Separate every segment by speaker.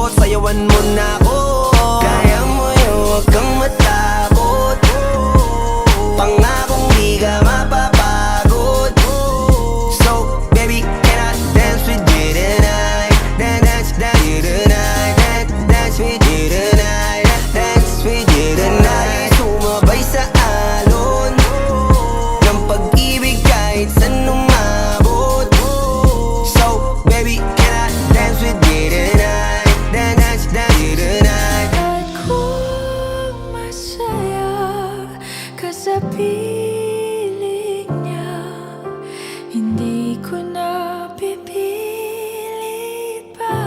Speaker 1: ko, sayawan mo na ako. Kaya mo yun, huwag kang matakot. Pangakong di ka mapapagod. So baby, can I dance with you tonight? Dance with you tonight. Dance with you tonight. Dance with you tonight. Sumabay sa alon ng pag-ibig kahit saan umabot. So baby, can I dance with you tonight? Dance with you tonight.
Speaker 2: Ako'y masaya sa piling niya. Hindi ko na pipilit pa.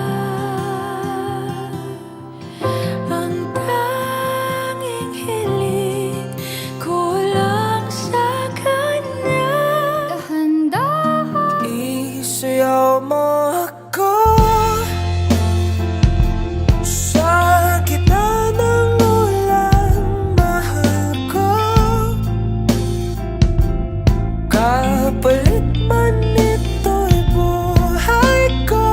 Speaker 2: Ang tanging hiling ko lang sa kanya. Handa
Speaker 3: isayaw mo ako sa gitna ng ulan, mahal ko. Kapalit man ito'y buhay ko,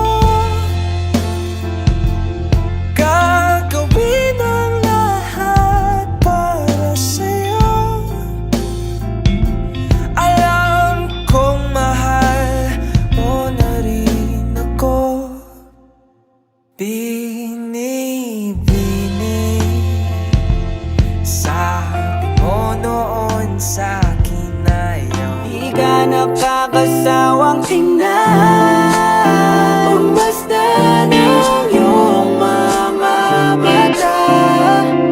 Speaker 3: gagawin ang lahat para sa'yo. Alam kong mahal mo na rin ako. Binibini, sabi mo noon sa'kin na iyong
Speaker 1: Di ka nakakasawang tingnan, o basta ng iyong mga mata.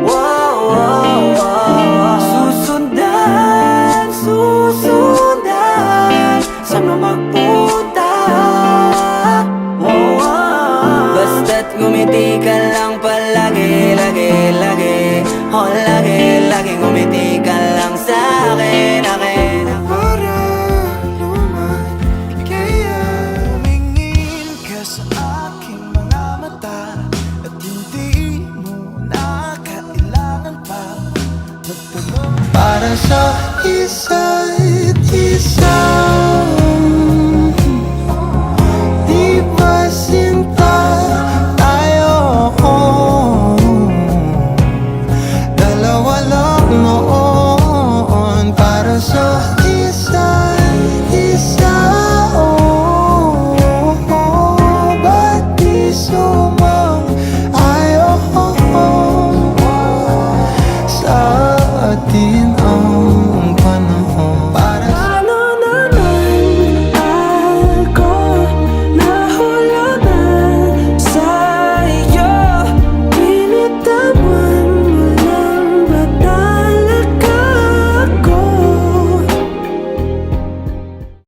Speaker 1: Wow, wow, wow. Susundan, susundan, saan mo magpunta? Wow, wow. Basta't ngumiti ka lang palagi, lagi, lagi. Oh, lagi, lagi ngumiti ka lang sa'kin, akin.
Speaker 3: para luman. Kaya tumingin ka sa aking mga mata, at hindi mo na kailangan pa magtanong para sa isa.